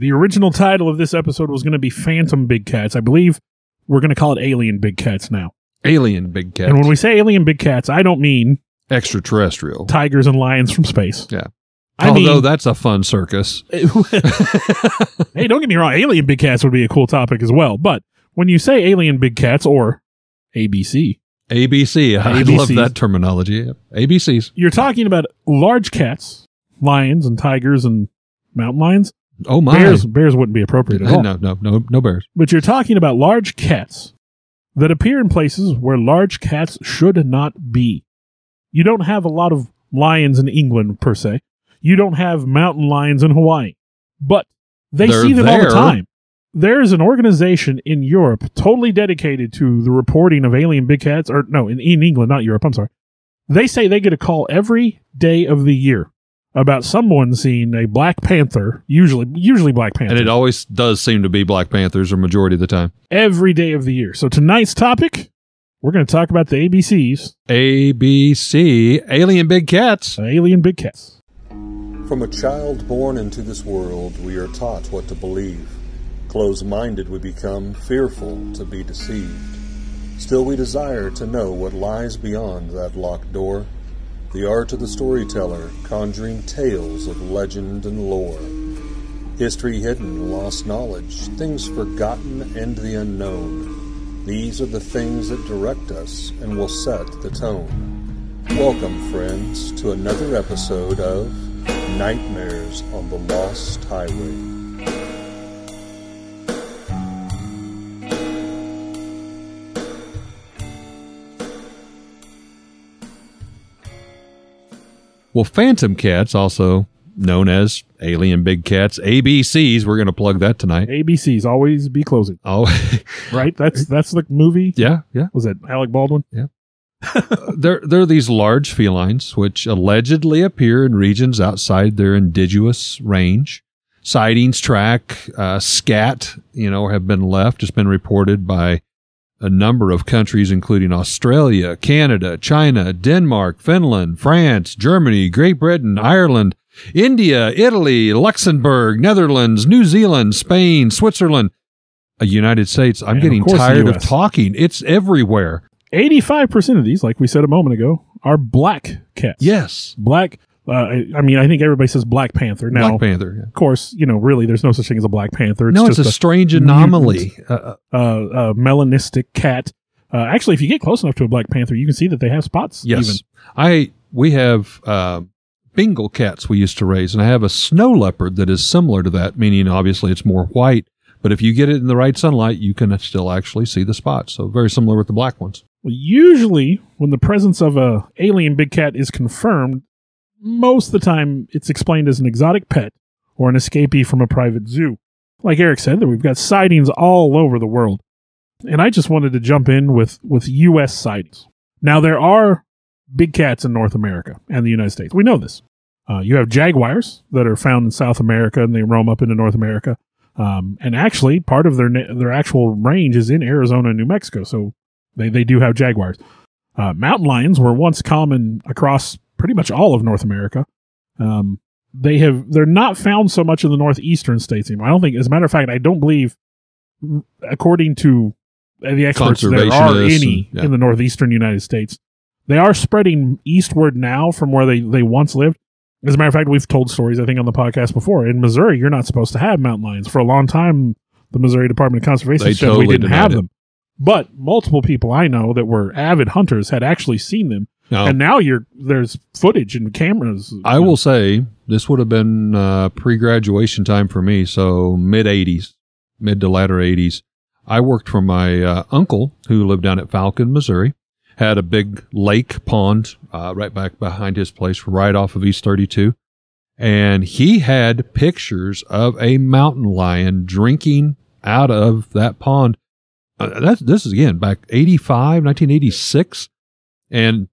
The original title of this episode was going to be Phantom Big Cats. I believe we're going to call it Alien Big Cats now. Alien Big Cats. And when we say Alien Big Cats, I don't mean extraterrestrial. Tigers and lions from space. Yeah. Although that's a fun circus. Hey, don't get me wrong. Alien Big Cats would be a cool topic as well. But when you say Alien Big Cats or ABC. ABC. I love that terminology. ABCs. You're talking about large cats, lions and tigers and mountain lions. Oh, my. Bears wouldn't be appropriate at all. No bears. But you're talking about large cats that appear in places where large cats should not be. You don't have a lot of lions in England, per se. You don't have mountain lions in Hawaii. But they're see them all the time. There's an organization in Europe totally dedicated to the reporting of alien big cats. Or no, in England, not Europe, I'm sorry. They say they get a call every day of the year about someone seeing a black panther, usually black panther. And it always does seem to be black panthers, or majority of the time. Every day of the year. So tonight's topic, we're going to talk about the ABCs. ABC, Alien Big Cats. Alien Big Cats. From a child born into this world, we are taught what to believe. Closed-minded we become, fearful to be deceived. Still we desire to know what lies beyond that locked door. The art of the storyteller, conjuring tales of legend and lore. History hidden, lost knowledge, things forgotten and the unknown. These are the things that direct us and will set the tone. Welcome, friends, to another episode of Nightmares on the Lost Highway. Well, Phantom Cats, also known as Alien Big Cats, ABCs, we're going to plug that tonight. ABCs, always be closing. Oh, right? That's the movie? Yeah. Was that Alec Baldwin? Yeah. They're these large felines which allegedly appear in regions outside their indigenous range. Sightings track, scat, have been left. It's been reported by a number of countries, including Australia, Canada, China, Denmark, Finland, France, Germany, Great Britain, Ireland, India, Italy, Luxembourg, Netherlands, New Zealand, Spain, Switzerland, United States. I'm getting tired of talking. It's everywhere. 85% of these, like we said a moment ago, are black cats. Yes. Black. I think everybody says Black Panther. Now, Black Panther, yeah. Of course, really, there's no such thing as a Black Panther. It's just a strange anomaly. Melanistic cat. Actually, if you get close enough to a Black Panther, you can see that they have spots. Yes. We have Bengal cats we used to raise, and I have a snow leopard that is similar to that, meaning obviously it's more white. But if you get it in the right sunlight, you can still actually see the spots. So very similar with the black ones. Well, usually, when the presence of a alien big cat is confirmed, most of the time it's explained as an exotic pet or an escapee from a private zoo. Like Eric said, that we've got sightings all over the world. And I just wanted to jump in with U.S. sightings. Now, there are big cats in North America and the United States. We know this. You have jaguars that are found in South America, and they roam up into North America. And actually, part of their actual range is in Arizona and New Mexico, so they do have jaguars. Mountain lions were once common across pretty much all of North America. They're not found so much in the northeastern states anymore. I don't think, as a matter of fact, I don't believe, according to the experts, there are any in the northeastern United States. They are spreading eastward now from where they once lived. As a matter of fact, we've told stories, I think, on the podcast before. In Missouri, you're not supposed to have mountain lions. For a long time, the Missouri Department of Conservation said we didn't have them. But multiple people I know that were avid hunters had actually seen them. No. And now there's footage and cameras. I will say this would have been pre-graduation time for me, so mid to latter 80s. I worked for my uncle who lived down at Falcon, Missouri. Had a big lake pond right back behind his place, right off of East 32. And he had pictures of a mountain lion drinking out of that pond. This is, again, back 1986. And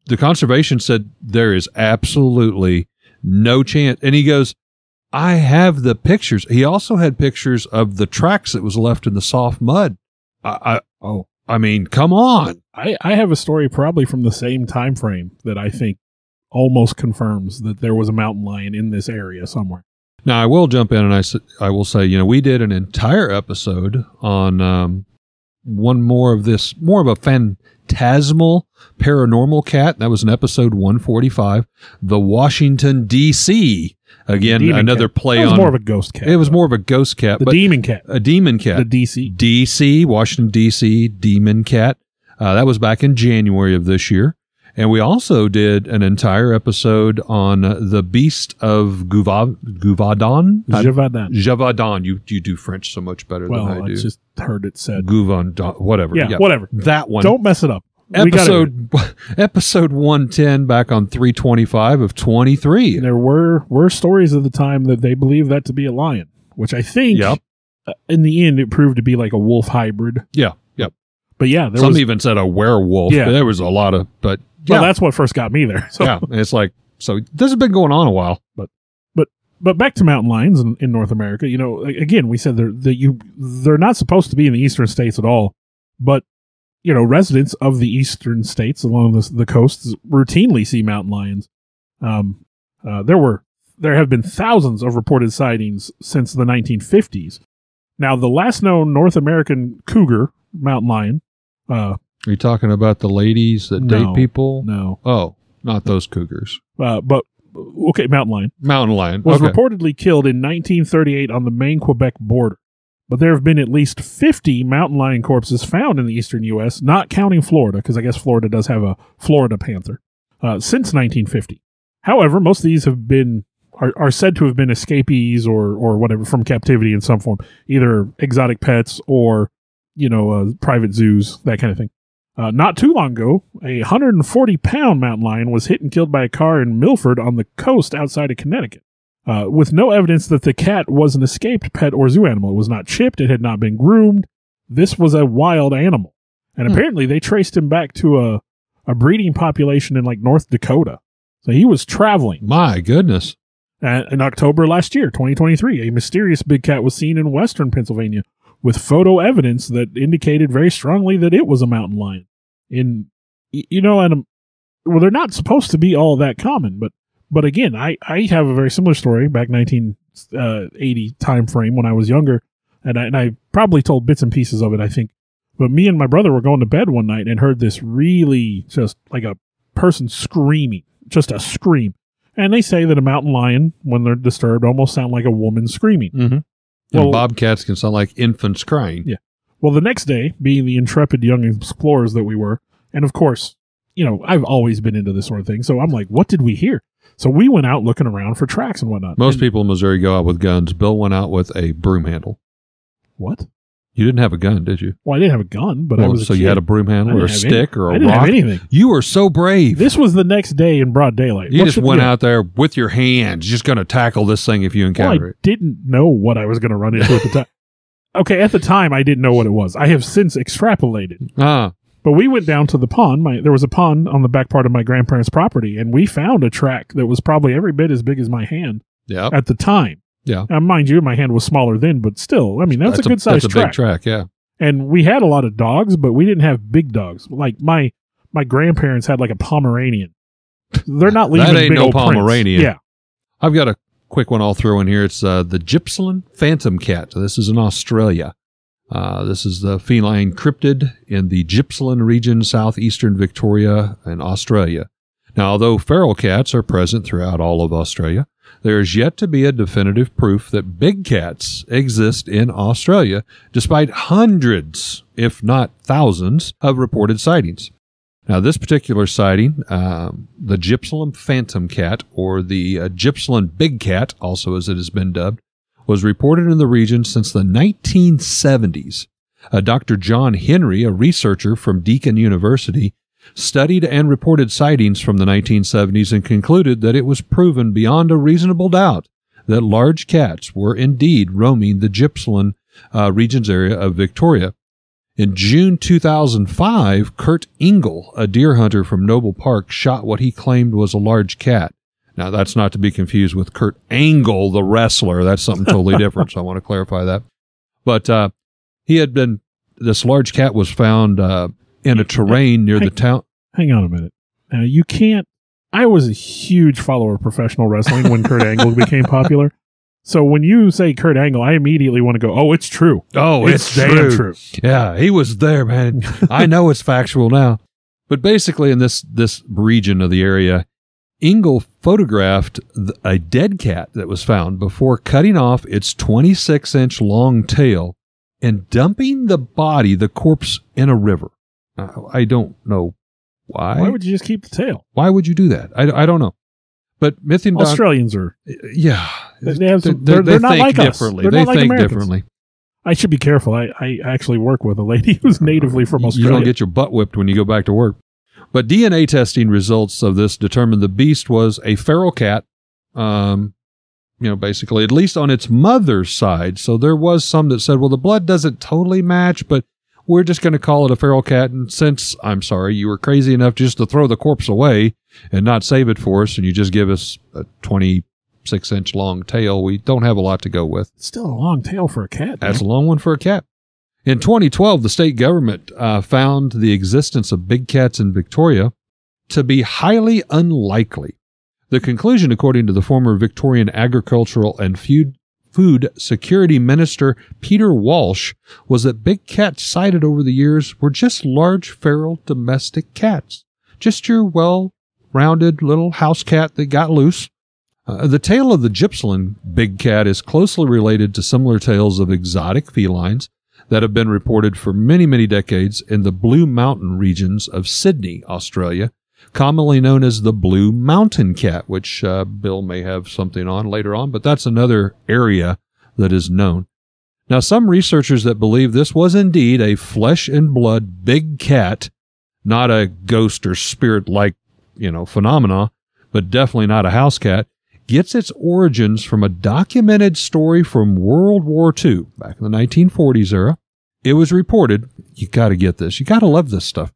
the conservation said there is absolutely no chance. And he goes, I have the pictures. He also had pictures of the tracks that was left in the soft mud. I mean, come on. I have a story probably from the same time frame that I think almost confirms that there was a mountain lion in this area somewhere. Now, I will jump in and I will say, we did an entire episode on one more of a phantasmal paranormal cat. That was in episode 145, the Washington, D.C. Again, Demon another cat. play That was on. more of a ghost cat. It was more of a ghost cat. The but demon cat. A demon cat. The D.C. D.C., Washington, D.C., demon cat. That was back in January of this year. And we also did an entire episode on the beast of Guvaudan. Gévaudan. You do French so much better than I do. I just heard it said. Guvaudan, whatever. Yeah, whatever. That one. Don't mess it up. Episode 110 back on 325 of 23. There were stories at the time that they believed that to be a lion, which I think in the end it proved to be like a wolf hybrid. Yeah, yep. But yeah, some even said a werewolf. Yeah. There was a lot of, but well, that's what first got me there. So. Yeah, it's like, so this has been going on a while. But back to mountain lions in North America, again, we said they're not supposed to be in the eastern states at all, but residents of the eastern states along the coasts routinely see mountain lions. There have been thousands of reported sightings since the 1950s. Now, the last known North American cougar, mountain lion. Are you talking about the ladies that date people? No. Oh, not those cougars. But okay, mountain lion. Mountain lion Was reportedly killed in 1938 on the Maine-Quebec border. But there have been at least 50 mountain lion corpses found in the eastern U.S., not counting Florida, because I guess Florida does have a Florida panther, since 1950. However, most of these are said to have been escapees or whatever from captivity in some form, either exotic pets or, private zoos, that kind of thing. Not too long ago, a 140-pound mountain lion was hit and killed by a car in Milford on the coast outside of Connecticut. With no evidence that the cat was an escaped pet or zoo animal. It was not chipped. It had not been groomed. This was a wild animal. And apparently they traced him back to a breeding population in like North Dakota. So he was traveling. My goodness. In October last year, 2023, a mysterious big cat was seen in western Pennsylvania with photo evidence that indicated very strongly that it was a mountain lion. They're not supposed to be all that common, but again, I have a very similar story back 1980 time frame when I was younger, and I probably told bits and pieces of it, I think. But me and my brother were going to bed one night and heard this really just like a person screaming, just a scream. And they say that a mountain lion, when they're disturbed, almost sound like a woman screaming. Mm-hmm. Well, bobcats can sound like infants crying. Yeah. Well, the next day, being the intrepid young explorers that we were, and of course, I've always been into this sort of thing. So I'm like, what did we hear? So we went out looking around for tracks and whatnot. Most people in Missouri go out with guns. Bill went out with a broom handle. What? You didn't have a gun, did you? Well, I didn't have a gun, but I was a kid. You had a broom handle or a stick or a rock? I didn't have anything. You were so brave. This was the next day in broad daylight. You just went out there with your hands, just going to tackle this thing if you encounter it. I didn't know what I was going to run into at the time. Okay, at the time, I didn't know what it was. I have since extrapolated. But we went down to the pond. There was a pond on the back part of my grandparents' property, and we found a track that was probably every bit as big as my hand at the time. Yeah. Now, mind you, my hand was smaller then, but still, I mean, that's a good-sized track. That's a big track, yeah. And we had a lot of dogs, but we didn't have big dogs. Like, my grandparents had like a Pomeranian. They're not leaving that ain't big no old Pomeranian. Prince. Yeah. I've got a quick one I'll throw in here. It's the Gippsland phantom cat. This is in Australia. This is the feline cryptid in the Gippsland region, southeastern Victoria and Australia. Now, although feral cats are present throughout all of Australia, there is yet to be a definitive proof that big cats exist in Australia, despite hundreds, if not thousands, of reported sightings. Now, this particular sighting, the Gippsland phantom cat, or the Gippsland big cat, also as it has been dubbed, was reported in the region since the 1970s. Dr. John Henry, a researcher from Deakin University, studied and reported sightings from the 1970s and concluded that it was proven beyond a reasonable doubt that large cats were indeed roaming the Gippsland region's area of Victoria. In June 2005, Kurt Engel, a deer hunter from Noble Park, shot what he claimed was a large cat. Now, that's not to be confused with Kurt Angle, the wrestler. That's something totally different, so I want to clarify that. But this large cat was found in a terrain near the town. Hang on a minute. Now, you can't. I was a huge follower of professional wrestling when Kurt Angle became popular. So when you say Kurt Angle, I immediately want to go, oh, it's true. Oh, it's damn true. true. Yeah, he was there, man. I know it's factual now. But basically in this region of the area, Engel photographed a dead cat that was found before cutting off its 26-inch long tail and dumping the corpse, in a river. I don't know why. Why would you just keep the tail? Why would you do that? I don't know. But Myth and Australians are... Yeah. They're not think like us. differently. They're They not like think Americans. differently. I should be careful. I actually work with a lady who's natively from You Australia. don't get your butt whipped when you go back to work. But DNA testing results of this determined the beast was a feral cat, basically, at least on its mother's side. So there was some that said, well, the blood doesn't totally match, but we're just going to call it a feral cat. And since, I'm sorry, you were crazy enough just to throw the corpse away and not save it for us, and you just give us a 26-inch long tail, we don't have a lot to go with. It's still a long tail for a cat. That's a long one for a cat. In 2012, the state government found the existence of big cats in Victoria to be highly unlikely. The conclusion, according to the former Victorian Agricultural and Food Security Minister Peter Walsh, was that big cats sighted over the years were just large feral domestic cats. Just your well-rounded little house cat that got loose. The tail of the Gippsland big cat is closely related to similar tales of exotic felines that have been reported for many, many decades in the Blue Mountain regions of Sydney, Australia, commonly known as the Blue Mountain cat, which Bill may have something on later on, but that's another area that is known. Now, some researchers that believe this was indeed a flesh and blood big cat, not a ghost or spirit-like, phenomena, but definitely not a house cat, gets its origins from a documented story from World War II, back in the 1940s era. It was reported, you got to get this, you got to love this stuff.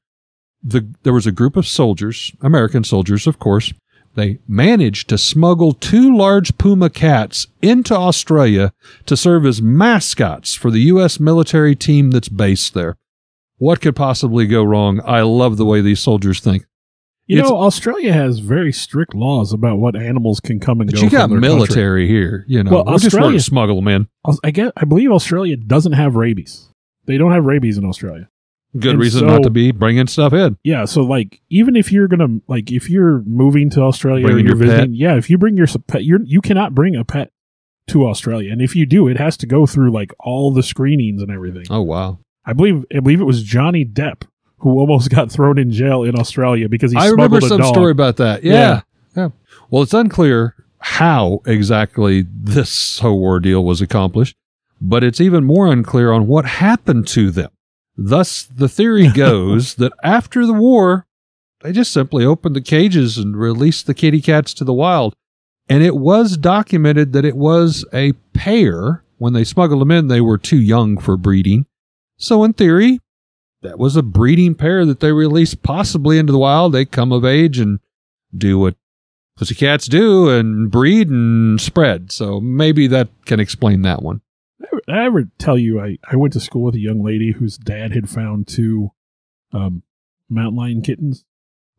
There was a group of soldiers, American soldiers, of course. They managed to smuggle 2 large puma cats into Australia to serve as mascots for the U.S. military team that's based there. What could possibly go wrong? I love the way these soldiers think. Australia has very strict laws about what animals can come and But go. you got from their military here, Well, we just Australia- want to smuggle them in. I believe Australia doesn't have rabies. They don't have rabies in Australia. Good And reason so- not to be bringing stuff in. Yeah, so even if you're gonna if you're moving to Australia Bringing or you're your pet. visiting, if you bring your pet, you cannot bring a pet to Australia, and if you do, it has to go through all the screenings and everything. Oh, wow. I believe it was Johnny Depp who almost got thrown in jail in Australia because he I smuggled remember a some dog. story about that. Yeah. Well, it's unclear how exactly this whole ordeal was accomplished, but it's even more unclear on what happened to them. Thus, the theory goes that after the war, they just simply opened the cages and released the kitty cats to the wild. And it was documented that it was a pair. When they smuggled them in, they were too young for breeding. So in theory, that was a breeding pair that they released possibly into the wild. They come of age and do what pussycats do and breed and spread. So maybe that can explain that one. Did I ever tell you I went to school with a young lady whose dad had found 2 mountain lion kittens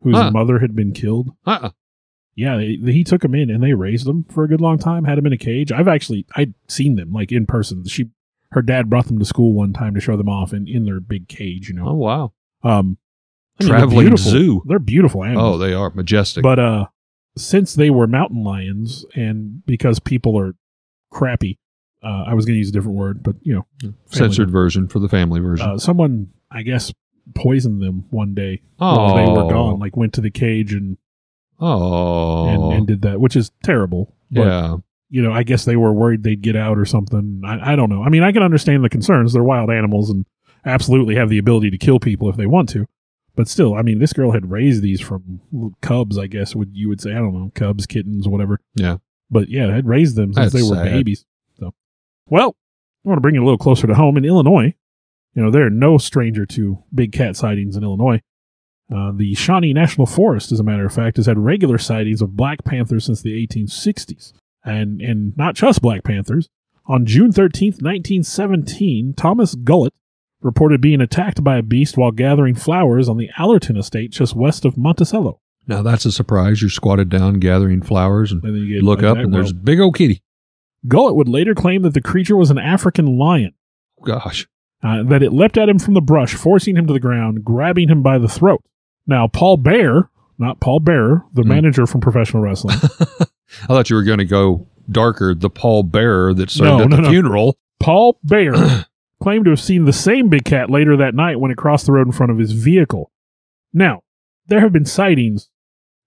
whose mother had been killed? Yeah, he took them in and they raised them for a good long time, had them in a cage. I'd seen them in person. Her dad brought them to school one time to show them off in their big cage, Oh, wow. Traveling Traveling zoo. They're beautiful animals. Oh, they are majestic. But since they were mountain lions and because people are crappy, I was going to use a different word, but Censored version for the family version. someone, I guess, poisoned them one day while they were gone, went to the cage and did that, which is terrible. But, yeah. I guess they were worried they'd get out or something. I don't know. I mean, I can understand the concerns. They're wild animals and absolutely have the ability to kill people if they want to. But still, I mean, this girl had raised these from cubs, I guess you would say. I don't know, cubs, kittens, whatever. Yeah. But yeah, had raised them since That's they were sad. babies. So, well, I want to bring you a little closer to home in Illinois. They're no stranger to big cat sightings in Illinois. The Shawnee National Forest, as a matter of fact, has had regular sightings of black panthers since the 1860s. And not just black panthers. On June 13th, 1917, Thomas Gullett reported being attacked by a beast while gathering flowers on the Allerton estate just west of Monticello. Now, that's a surprise. You're squatted down gathering flowers and And then you you look up and there's a big old kitty. Gullett would later claim that the creature was an African lion, Gosh. that it leapt at him from the brush, forcing him to the ground, grabbing him by the throat. Now, Paul Bearer, not Paul Bearer, the manager from professional wrestling. I thought you were going to go darker. The Paul Bearer that served at the funeral. Paul Bearer claimed to have seen the same big cat later that night when it crossed the road in front of his vehicle. Now, there have been sightings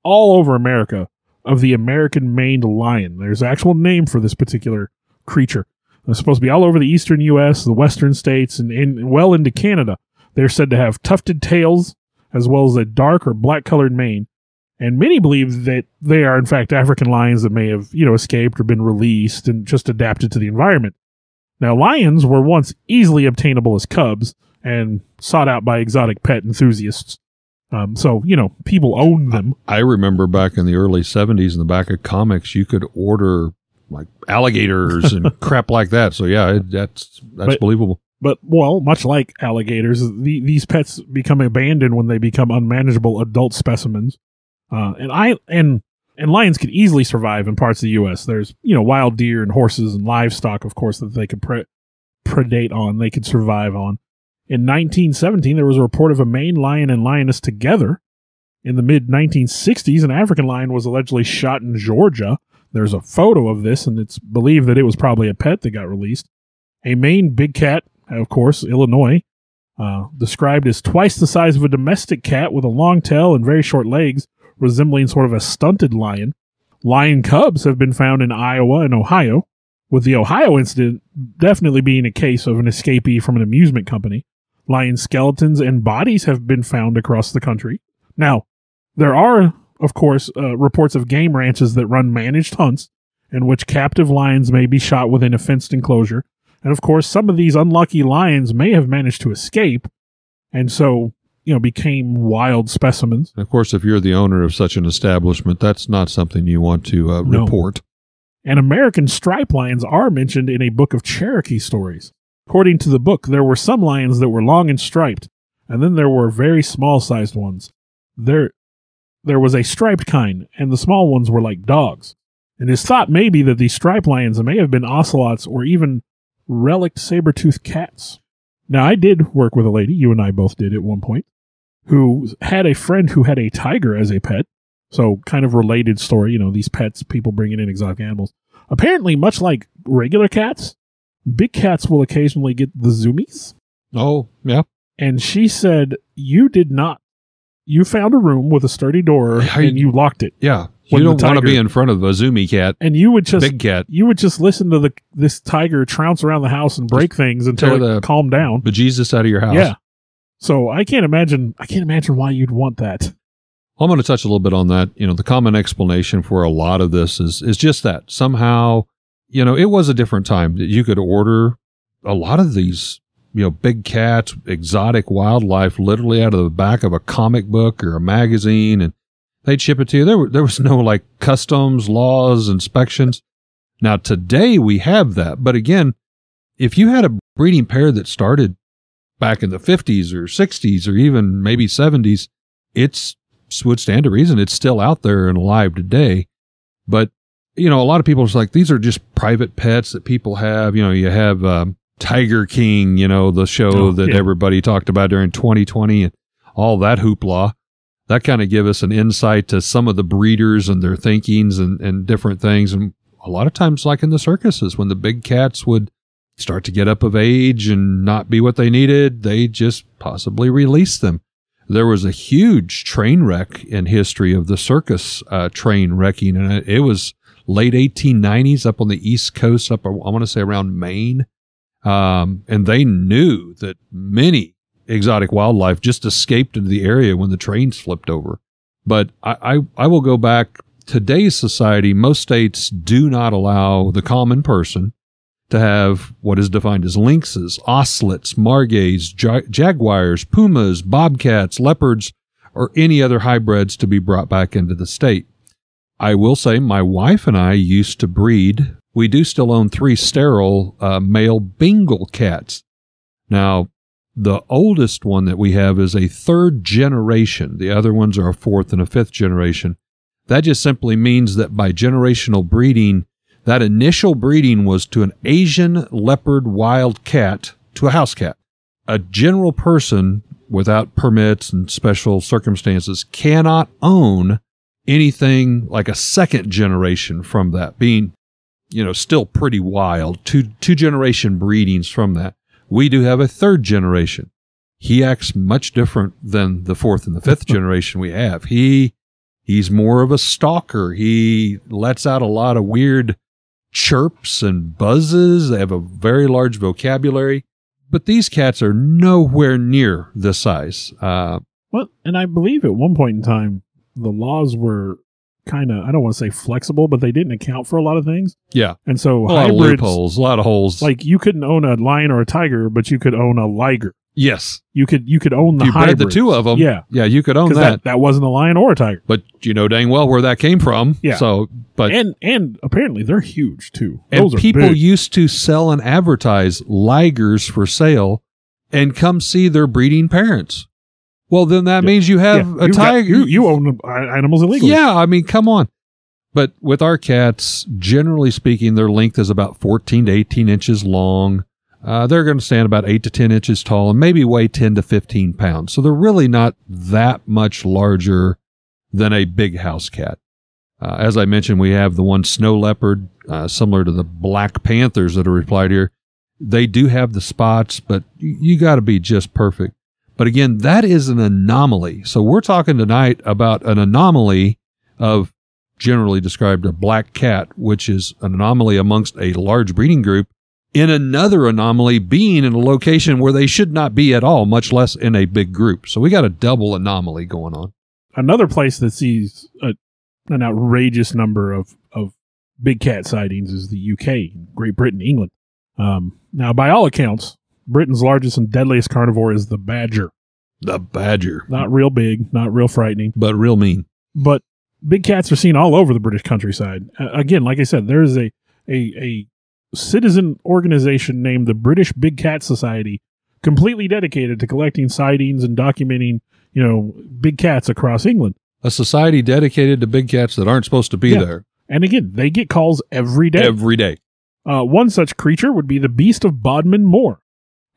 all over America of the American maned lion. There's an actual name for this particular creature. It's supposed to be all over the eastern U.S., the western states, and well into Canada. They're said to have tufted tails as well as a dark or black-colored mane. And many believe that they are, in fact, African lions that may have, escaped or been released and just adapted to the environment. Now, lions were once easily obtainable as cubs and sought out by exotic pet enthusiasts. So, people owned them. I remember back in the early 70s in the back of comics, you could order like alligators and crap like that. So, yeah, that's believable. But, well, much like alligators, these pets become abandoned when they become unmanageable adult specimens. And lions could easily survive in parts of the U.S. There's, wild deer and horses and livestock, of course, that they could predate on, they could survive on. In 1917, there was a report of a Maine lion and lioness together. In the mid-1960s, an African lion was allegedly shot in Georgia. There's a photo of this, and it's believed that it was probably a pet that got released. A Maine big cat, of course, Illinois, described as twice the size of a domestic cat with a long tail and very short legs, resembling sort of a stunted lion. Lion cubs have been found in Iowa and Ohio, with the Ohio incident definitely being a case of an escapee from an amusement company. Lion skeletons and bodies have been found across the country. Now, there are, of course, reports of game ranches that run managed hunts in which captive lions may be shot within a fenced enclosure. And, of course, some of these unlucky lions may have managed to escape and so, became wild specimens. Of course, if you're the owner of such an establishment, that's not something you want to report. And American striped lions are mentioned in a book of Cherokee stories. According to the book, there were some lions that were long and striped, and then there were very small-sized ones. There was a striped kind, and the small ones were like dogs. It is thought maybe that these striped lions may have been ocelots or even relict saber-toothed cats. Now, I did work with a lady, you and I both did at one point, who had a friend who had a tiger as a pet. So, kind of related story, these pets, people bringing in exotic animals. Apparently, much like regular cats, big cats will occasionally get the zoomies. Oh, yeah. And she said, you did not. You found a room with a sturdy door and you locked it. Yeah. You don't want to be in front of a zoomy cat. And you would just, big cat. You would just listen to this tiger trounce around the house and break things until it calmed down. Bejesus out of your house. Yeah. So I can't imagine why you'd want that. I'm going to touch a little bit on that. The common explanation for a lot of this is just that somehow, it was a different time that you could order a lot of these, big cats, exotic wildlife, literally out of the back of a comic book or a magazine, and they'd ship it to you. There was no like customs, laws, inspections. Now today we have that. But again, if you had a breeding pair that started back in the 50s or 60s or even maybe 70s, it's would stand to reason it's still out there and alive today. But, a lot of people are like, these are just private pets that people have. You have Tiger King, the show everybody talked about during 2020 and all that hoopla. That kind of give us an insight to some of the breeders and their thinkings and different things. And a lot of times, like in the circuses, when the big cats would start to get up of age and not be what they needed, they just possibly release them. There was a huge train wreck in history of the circus train wrecking, and it was late 1890s up on the East Coast, I want to say around Maine. And they knew that many exotic wildlife just escaped into the area when the trains flipped over. But I will go back. Today's society, most states do not allow the common person to have what is defined as lynxes, ocelots, margays, jaguars, pumas, bobcats, leopards, or any other hybrids to be brought back into the state. I will say my wife and I used to breed. We do still own 3 sterile male Bengal cats. Now, the oldest one that we have is a 3rd generation. The other ones are a 4th and a 5th generation. That just simply means that by generational breeding, That initial breeding was to an Asian leopard wild cat to a house cat. A general person without permits and special circumstances cannot own anything like a second generation from that, being, still pretty wild. Two generation breedings from that. We do have a third generation. He acts much different than the fourth and the fifth generation we have. He's more of a stalker. He lets out a lot of weird chirps and buzzes. They have a very large vocabulary. But these cats are nowhere near this size. Well, and I believe at one point in time, the laws were kind of, I don't want to say flexible, but they didn't account for a lot of things. Yeah. And so a lot of loopholes, a lot of holes. Like you couldn't own a lion or a tiger, but you could own a liger. Yes. You could own the you hybrids. bred the two of them. Yeah. Yeah, you could own that. That wasn't a lion or a tiger. But you know dang well where that came from. Yeah. So, but and apparently they're huge too. And Those are people big. used to sell and advertise ligers for sale and come see their breeding parents. Well, then that means you have a tiger. You own animals illegally. Yeah, I mean, come on. But with our cats, generally speaking, their length is about 14 to 18 inches long. They're going to stand about 8 to 10 inches tall and maybe weigh 10 to 15 pounds. So they're really not that much larger than a big house cat. As I mentioned, we have the one snow leopard, similar to the black panthers that are replied here. They do have the spots, but you got to be just perfect. But again, that is an anomaly. So we're talking tonight about an anomaly of generally described a black cat, which is an anomaly amongst a large breeding group, in another anomaly being in a location where they should not be at all, much less in a big group. So we got a double anomaly going on. Another place that sees an outrageous number of big cat sightings is the UK, Great Britain, England. Now, by all accounts, Britain's largest and deadliest carnivore is the badger. The badger. Not real big, not real frightening. But real mean. But big cats are seen all over the British countryside. Again, like I said, there is a citizen organization named the British Big Cat Society, completely dedicated to collecting sightings and documenting, big cats across England. A society dedicated to big cats that aren't supposed to be there. And again, they get calls every day. Every day. One such creature would be the Beast of Bodmin Moor,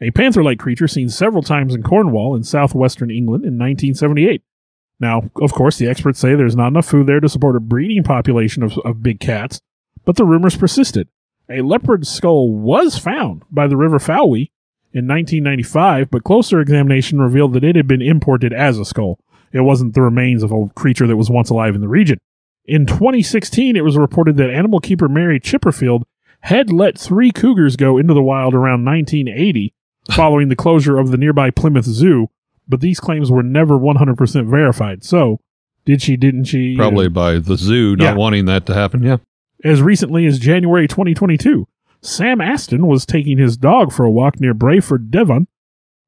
a panther-like creature seen several times in Cornwall in southwestern England in 1978. Now, of course, the experts say there's not enough food there to support a breeding population of big cats, but the rumors persisted. A leopard skull was found by the River Fowey in 1995, but closer examination revealed that it had been imported as a skull. It wasn't the remains of a creature that was once alive in the region. In 2016, it was reported that animal keeper Mary Chipperfield had let 3 cougars go into the wild around 1980, following the closure of the nearby Plymouth Zoo, but these claims were never 100% verified. So, did she, didn't she? Probably by the zoo not wanting that to happen, yeah. As recently as January 2022, Sam Aston was taking his dog for a walk near Brayford, Devon,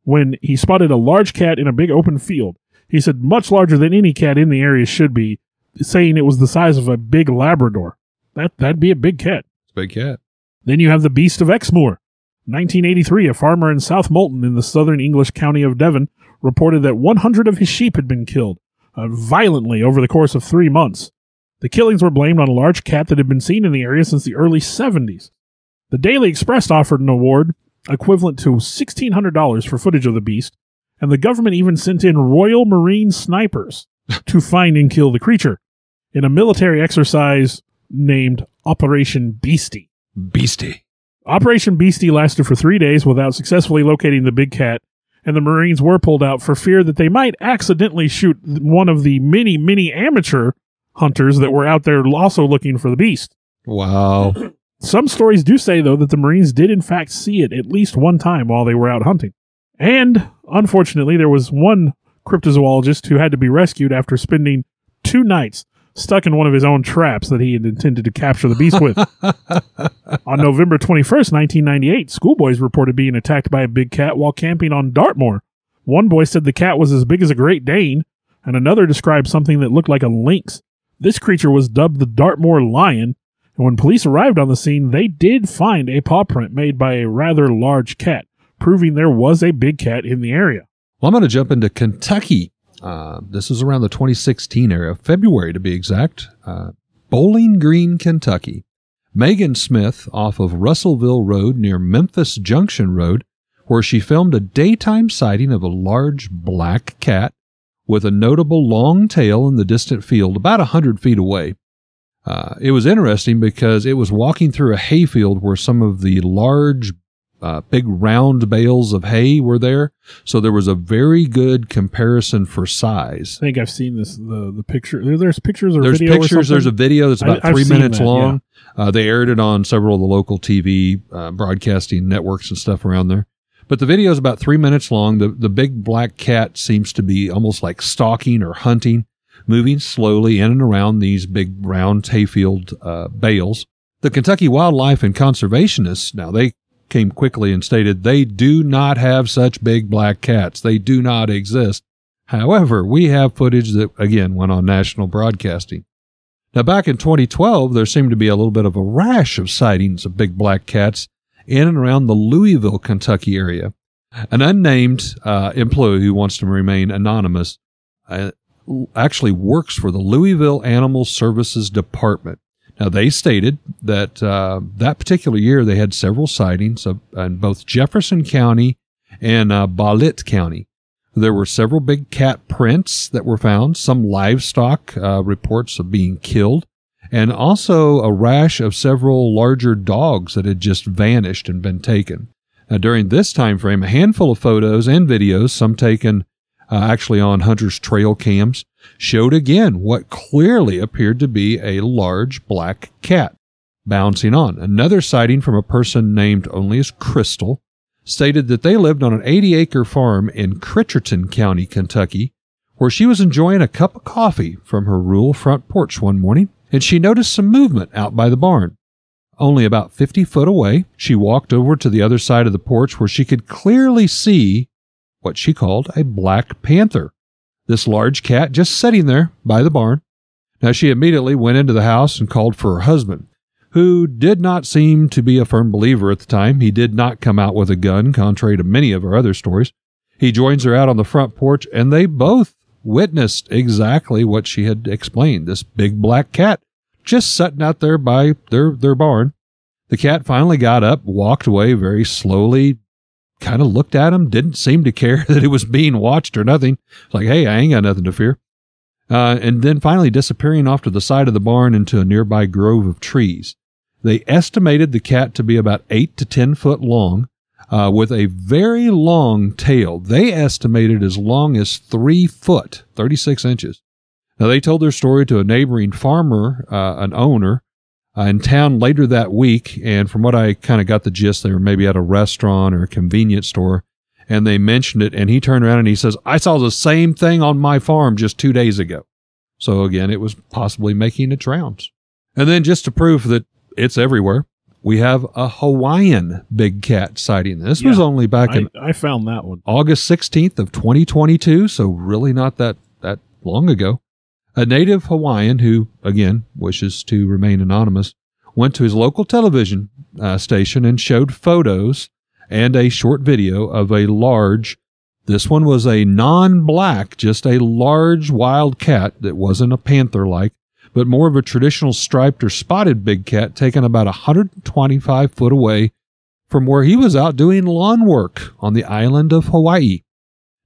when he spotted a large cat in a big open field. He said much larger than any cat in the area should be, saying it was the size of a big Labrador. That'd be a big cat. It's a big cat. Then you have the Beast of Exmoor. 1983, a farmer in South Molton in the southern English county of Devon reported that 100 of his sheep had been killed violently over the course of 3 months. The killings were blamed on a large cat that had been seen in the area since the early 70s. The Daily Express offered an award equivalent to $1,600 for footage of the beast, and the government even sent in Royal Marine snipers to find and kill the creature in a military exercise named Operation Beastie. Beastie. Operation Beastie lasted for 3 days without successfully locating the big cat, and the Marines were pulled out for fear that they might accidentally shoot one of the many amateur hunters that were out there also looking for the beast. Wow. Some stories do say, though, that the Marines did in fact see it at least one time while they were out hunting. And, unfortunately, there was one cryptozoologist who had to be rescued after spending 2 nights stuck in one of his own traps that he had intended to capture the beast with. On November 21st, 1998, schoolboys reported being attacked by a big cat while camping on Dartmoor. One boy said the cat was as big as a Great Dane, and another described something that looked like a lynx. This creature was dubbed the Dartmoor Lion, and when police arrived on the scene, they did find a paw print made by a rather large cat, proving there was a big cat in the area. Well, I'm going to jump into Kentucky. This is around the 2016 era, February to be exact. Bowling Green, Kentucky. Megan Smith off of Russellville Road near Memphis Junction Road, where she filmed a daytime sighting of a large black cat with a notable long tail in the distant field about 100 feet away. It was interesting because it was walking through a hayfield where some of the large, big round bales of hay were there. So there was a very good comparison for size. I think I've seen this, the picture. There's pictures or There's video pictures. or something? There's a video that's about I've 3 seen minutes that, long. They aired it on several of the local TV broadcasting networks and stuff around there. But the video is about 3 minutes long. The big black cat seems to be almost like stalking or hunting, moving slowly in and around these big round hayfield bales. The Kentucky Wildlife and Conservationists, now they came quickly and stated they do not have such big black cats. They do not exist. However, we have footage that, again, went on national broadcasting. Now, back in 2012, there seemed to be a little bit of a rash of sightings of big black cats in and around the Louisville, Kentucky area. An unnamed employee who wants to remain anonymous actually works for the Louisville Animal Services Department. Now, they stated that that particular year they had several sightings in both Jefferson County and Bollitt County. There were several big cat prints that were found, some livestock reports of being killed, and also a rash of several larger dogs that had just vanished and been taken. Now, during this time frame, a handful of photos and videos, some taken actually on hunters' trail cams, showed again what clearly appeared to be a large black cat bouncing on. Another sighting from a person named only as Crystal stated that they lived on an 80-acre farm in Critcherton County, Kentucky, where she was enjoying a cup of coffee from her rural front porch one morning, and she noticed some movement out by the barn. Only about 50 foot away, she walked over to the other side of the porch where she could clearly see what she called a black panther, this large cat just sitting there by the barn. Now, she immediately went into the house and called for her husband, who did not seem to be a firm believer at the time. He did not come out with a gun, contrary to many of our other stories. He joins her out on the front porch, and they both witnessed exactly what she had explained, this big black cat just sitting out there by their barn. The cat finally got up, walked away very slowly, kind of looked at him, didn't seem to care that it was being watched or nothing. It's like, hey, I ain't got nothing to fear. And then finally disappearing off to the side of the barn into a nearby grove of trees. They estimated the cat to be about 8 to 10 foot long, with a very long tail. They estimated as long as 3 foot, 36 inches. Now, they told their story to a neighboring farmer, an owner, in town later that week. And from what I kind of got the gist, they were maybe at a restaurant or a convenience store, and they mentioned it. And he turned around and he says, I saw the same thing on my farm just 2 days ago. So again, it was possibly making its rounds. And then just to prove that it's everywhere, we have a Hawaiian big cat sighting. This was only back in I found that one. August 16th of 2022, so really not that long ago. A native Hawaiian who, again, wishes to remain anonymous, went to his local television station and showed photos and a short video of a large, this one was a non-black, just a large wild cat that wasn't a panther-like, but more of a traditional striped or spotted big cat taken about 125 foot away from where he was out doing lawn work on the island of Hawaii.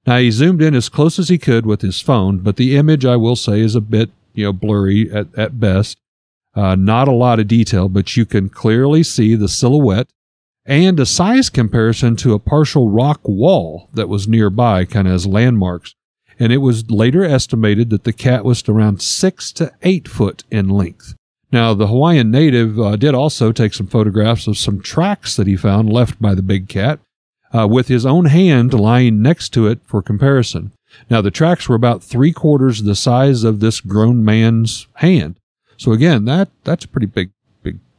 Now, he zoomed in as close as he could with his phone, but the image, I will say, is a bit, blurry at best. Not a lot of detail, but you can clearly see the silhouette and a size comparison to a partial rock wall that was nearby, kind of as landmarks. And it was later estimated that the cat was around 6 to 8 foot in length. Now, the Hawaiian native did also take some photographs of some tracks that he found left by the big cat, with his own hand lying next to it for comparison. Now, the tracks were about 3/4 the size of this grown man's hand. So again, that's a pretty big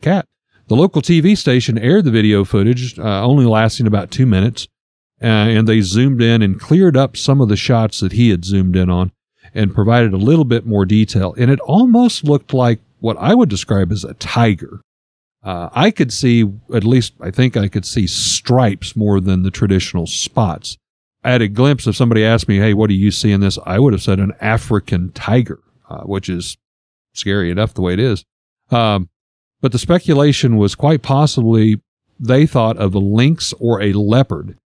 cat. The local TV station aired the video footage, only lasting about 2 minutes, and they zoomed in and cleared up some of the shots that he had zoomed in on and provided a little bit more detail. And it almost looked like what I would describe as a tiger. I could see, at least I think I could see stripes more than the traditional spots. I had a glimpse if somebody asked me, hey, what do you see in this? I would have said an African tiger, which is scary enough the way it is. But But the speculation was quite possibly they thought of a lynx or a leopard.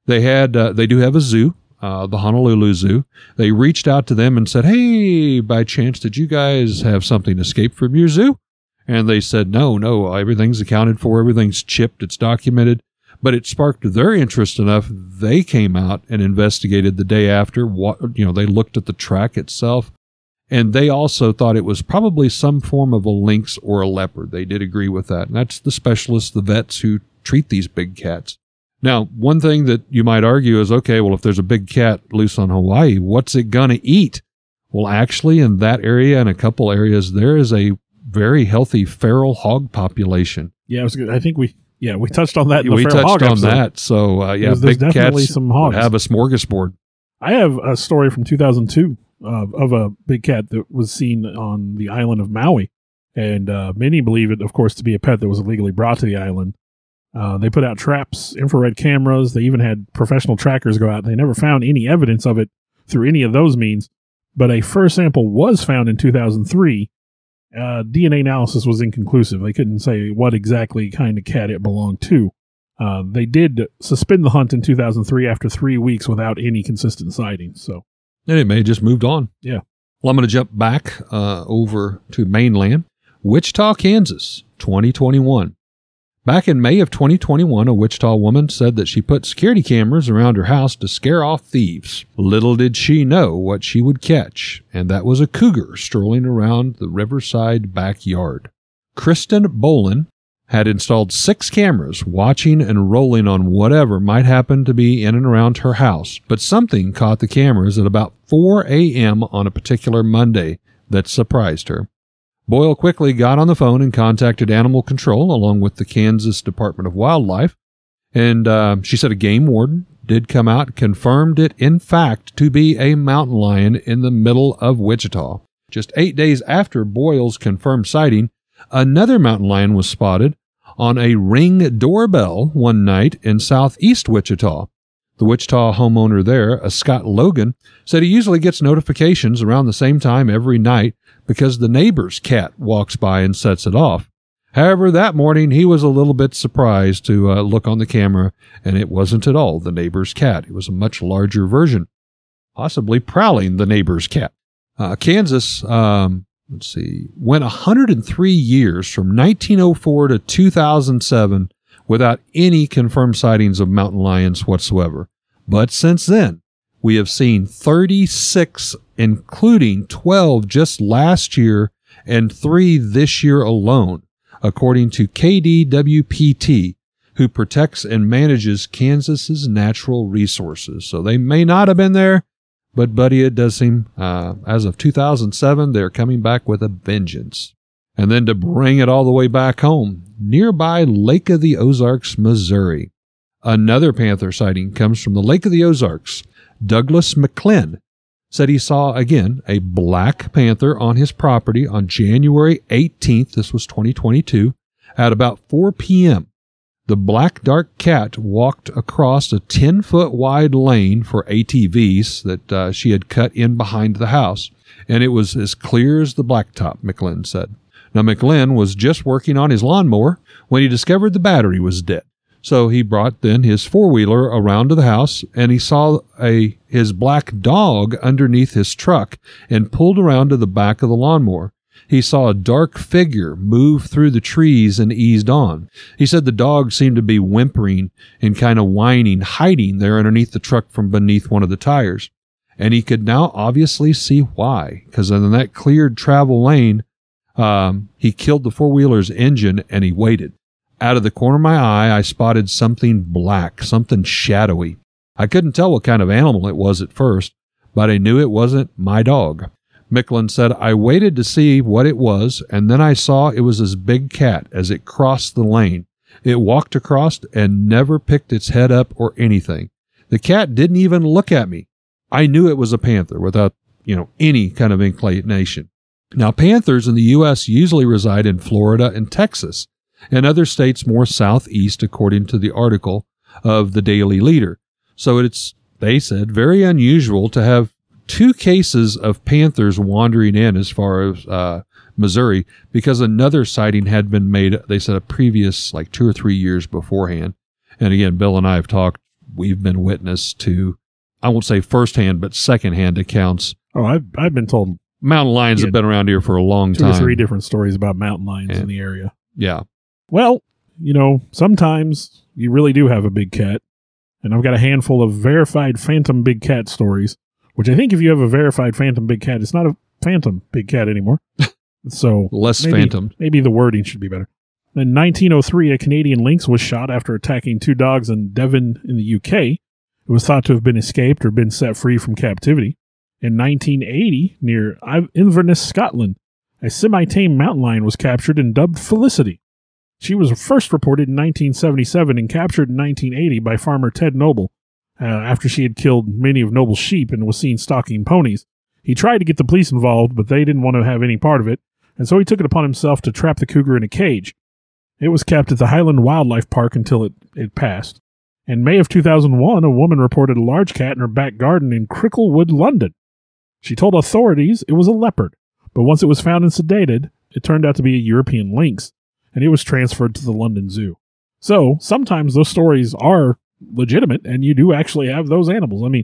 They do have a zoo, the Honolulu Zoo. They reached out to them and said, "Hey, by chance, did you guys have something escape from your zoo?" And they said, no, everything's accounted for, everything's chipped, it's documented. But it sparked their interest enough, they came out and investigated the day after. They looked at the track itself, and they also thought it was probably some form of a lynx or a leopard. They did agree with that. And that's the specialists, the vets who treat these big cats. Now, one thing that you might argue is, okay, well, if there's a big cat loose on Hawaii, what's it going to eat? Well, actually, in that area and a couple areas, there is a very healthy feral hog population. Yeah, it was good. I think we touched on that in the we feral hog touched on episode. that. So, There's big definitely cats some hogs. would have a smorgasbord. I have a story from 2002 of a big cat that was seen on the island of Maui. And many believe it, of course, to be a pet that was illegally brought to the island. They put out traps, infrared cameras. They even had professional trackers go out. They never found any evidence of it through any of those means. But a fur sample was found in 2003. DNA analysis was inconclusive. They couldn't say what exactly kind of cat it belonged to. They did suspend the hunt in 2003 after 3 weeks without any consistent sightings. So, And it may have just moved on. yeah. Well, I'm going to jump back over to mainland. Wichita, Kansas, 2021. Back in May of 2021, a Wichita woman said that she put security cameras around her house to scare off thieves. Little did she know what she would catch, and that was a cougar strolling around the riverside backyard. Kristen Bolin had installed 6 cameras watching and rolling on whatever might happen to be in and around her house, but something caught the cameras at about 4 a.m. on a particular Monday that surprised her. Boyle quickly got on the phone and contacted Animal Control along with the Kansas Department of Wildlife. And she said a game warden did come out, confirmed it, in fact, to be a mountain lion in the middle of Wichita. Just 8 days after Boyle's confirmed sighting, another mountain lion was spotted on a Ring doorbell one night in southeast Wichita. The Wichita homeowner there, a Scott Logan, said he usually gets notifications around the same time every night because the neighbor's cat walks by and sets it off. However, that morning he was a little bit surprised to look on the camera, and it wasn't at all the neighbor's cat. It was a much larger version, possibly prowling the neighbor's cat. Kansas, went 103 years from 1904 to 2007 without any confirmed sightings of mountain lions whatsoever. But since then, we have seen 36, including 12 just last year and 3 this year alone, according to KDWPT, who protects and manages Kansas's natural resources. So they may not have been there, but buddy, it does seem, as of 2007, they're coming back with a vengeance. And then to bring it all the way back home, nearby Lake of the Ozarks, Missouri. Another panther sighting comes from the Lake of the Ozarks. Douglas McClin said he saw, again, a black panther on his property on January 18th, this was 2022, at about 4 p.m. The black dark cat walked across a 10-foot wide lane for ATVs that she had cut in behind the house, and it was as clear as the blacktop, McClin said. Now, McClin was just working on his lawnmower when he discovered the battery was dead. So he brought then his four-wheeler around to the house, and he saw his black dog underneath his truck and pulled around to the back of the lawnmower. He saw a dark figure move through the trees and eased on. He said the dog seemed to be whimpering and kind of whining, hiding there underneath the truck from beneath one of the tires. And he could now obviously see why, because in that cleared travel lane, he killed the four-wheeler's engine and he waited. Out of the corner of my eye, I spotted something black, something shadowy. I couldn't tell what kind of animal it was at first, but I knew it wasn't my dog. Micklin said, I waited to see what it was, and then I saw it was this big cat as it crossed the lane. It walked across and never picked its head up or anything. The cat didn't even look at me. I knew it was a panther without, any kind of inclination. Now, panthers in the U.S. usually reside in Florida and Texas, and other states more southeast, according to the article of the Daily Leader. So it's, they said, very unusual to have 2 cases of panthers wandering in as far as Missouri, because another sighting had been made, they said, a previous like 2 or 3 years beforehand. And again, Bill and I have talked, we've been witness to, I won't say firsthand, but secondhand accounts. Oh, I've been told Mountain lions have been around here for a long time. 2 or 3 different stories about mountain lions in the area. Yeah. Well, sometimes you really do have a big cat. And I've got a handful of verified phantom big cat stories, which I think if you have a verified phantom big cat, it's not a phantom big cat anymore. So less phantom. Maybe the wording should be better. In 1903, a Canadian lynx was shot after attacking 2 dogs in Devon in the UK. It was thought to have been escaped or been set free from captivity. In 1980, near Inverness, Scotland, a semi-tame mountain lion was captured and dubbed Felicity. She was first reported in 1977 and captured in 1980 by farmer Ted Noble after she had killed many of Noble's sheep and was seen stalking ponies. He tried to get the police involved, but they didn't want to have any part of it, and so he took it upon himself to trap the cougar in a cage. It was kept at the Highland Wildlife Park until it passed. In May of 2001, a woman reported a large cat in her back garden in Cricklewood, London. She told authorities it was a leopard, but once it was found and sedated, it turned out to be a European lynx, and it was transferred to the London Zoo. So, sometimes those stories are legitimate, and you do actually have those animals. I mean,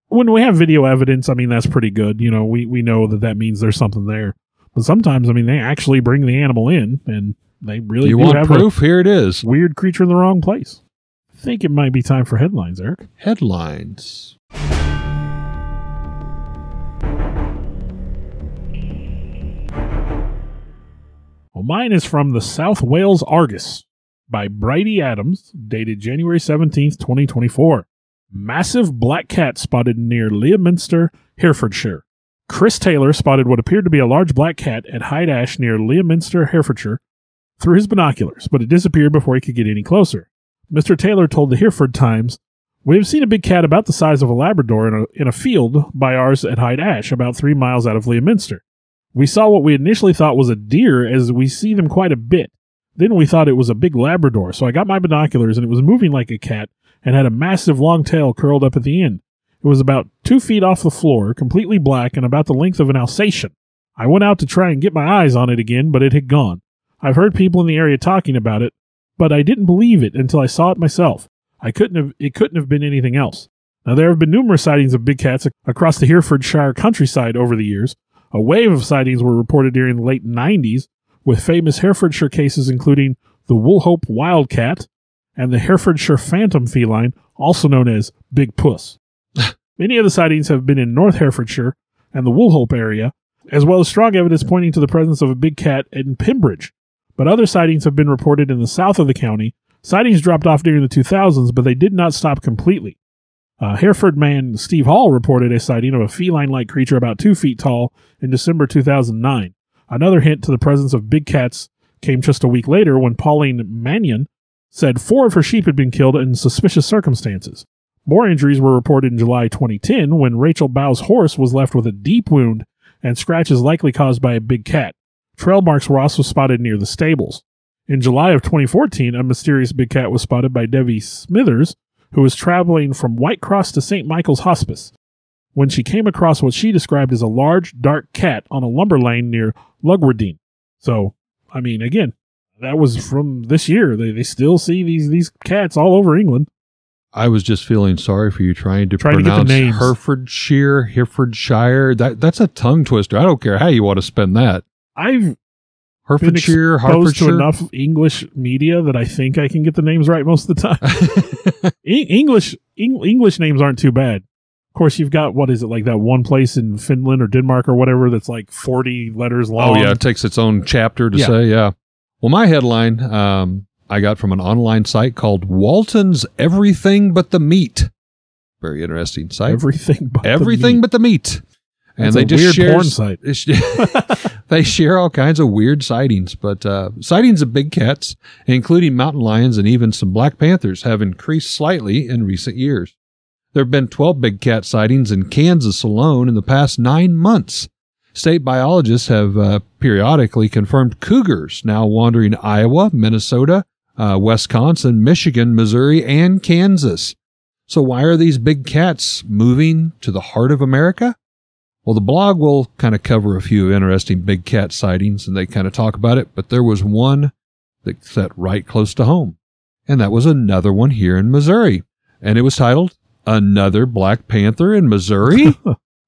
when we have video evidence, I mean, that's pretty good. We know that means there's something there. But sometimes, I mean, they actually bring the animal in, and they really do want have proof? Here it is. Weird creature in the wrong place. I think it might be time for headlines, Eric. Headlines. Well, mine is from the South Wales Argus by Bridie Adams, dated January 17th, 2024. Massive black cat spotted near Leominster, Herefordshire. Chris Taylor spotted what appeared to be a large black cat at Hyde Ash near Leominster, Herefordshire, through his binoculars, but it disappeared before he could get any closer. Mr. Taylor told the Hereford Times, "We have seen a big cat about the size of a Labrador in a field by ours at Hyde Ash, about 3 miles out of Leominster. We saw what we initially thought was a deer, as we see them quite a bit. Then we thought it was a big Labrador, so I got my binoculars, and it was moving like a cat and had a massive long tail curled up at the end. It was about 2 feet off the floor, completely black, and about the length of an Alsatian. I went out to try and get my eyes on it again, but it had gone. I've heard people in the area talking about it, but I didn't believe it until I saw it myself. It couldn't have been anything else. Now, there have been numerous sightings of big cats across the Herefordshire countryside over the years. A wave of sightings were reported during the late 90s, with famous Herefordshire cases including the Woolhope Wildcat and the Herefordshire Phantom feline, also known as Big Puss. Many of the sightings have been in North Herefordshire and the Woolhope area, as well as strong evidence pointing to the presence of a big cat in Pembridge. But other sightings have been reported in the south of the county. Sightings dropped off during the 2000s, but they did not stop completely. Hereford man Steve Hall reported a sighting of a feline-like creature about 2 feet tall in December 2009. Another hint to the presence of big cats came just a week later when Pauline Mannion said 4 of her sheep had been killed in suspicious circumstances. More injuries were reported in July 2010 when Rachel Bow's horse was left with a deep wound and scratches likely caused by a big cat. Trail marks were also spotted near the stables. In July of 2014, a mysterious big cat was spotted by Debbie Smithers, who was traveling from Whitecross to St. Michael's Hospice, when she came across what she described as a large, dark cat on a lumber lane near Lugwardine. So, I mean, again, that was from this year. They still see these cats all over England. I was just feeling sorry for you trying to pronounce Herefordshire. That's a tongue twister. I don't care how you want to spend that. I've Herefordshire, been exposed to enough English media that I think I can get the names right most of the time. English names aren't too bad. Of course, you've got, what is it, like that one place in Finland or Denmark or whatever that's like 40 letters long. Oh, yeah, it takes its own chapter to say, yeah. Well, my headline I got from an online site called Walton's Everything But the Meat. Very interesting site. Everything but the meat. And that's they just weird porn site. They share all kinds of weird sightings, but sightings of big cats, including mountain lions and even some black panthers, have increased slightly in recent years. There have been 12 big cat sightings in Kansas alone in the past 9 months. State biologists have periodically confirmed cougars now wandering Iowa, Minnesota, Wisconsin, Michigan, Missouri, and Kansas. So why are these big cats moving to the heart of America? Well, the blog will kind of cover a few interesting big cat sightings, and they kind of talk about it, but there was one that sat right close to home, and that was another one here in Missouri, and it was titled, Another Black Panther in Missouri?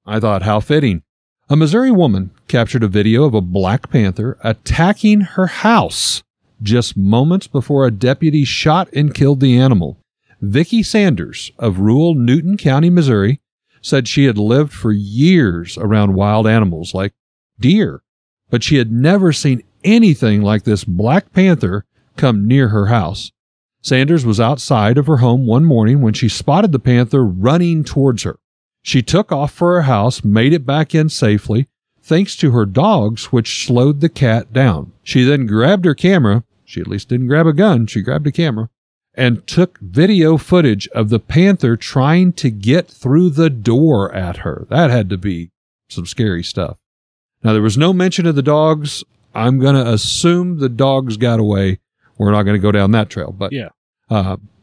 I thought, how fitting. A Missouri woman captured a video of a black panther attacking her house just moments before a deputy shot and killed the animal. Vicki Sanders of rural Newton County, Missouri, said she had lived for years around wild animals like deer, but she had never seen anything like this black panther come near her house. Sanders was outside of her home one morning when she spotted the panther running towards her. She took off for her house, made it back in safely, thanks to her dogs, which slowed the cat down. She then grabbed her camera. She at least didn't grab a gun. She grabbed a camera and took video footage of the panther trying to get through the door at her. That had to be some scary stuff. Now, there was no mention of the dogs. I'm going to assume the dogs got away. We're not going to go down that trail. But Yeah.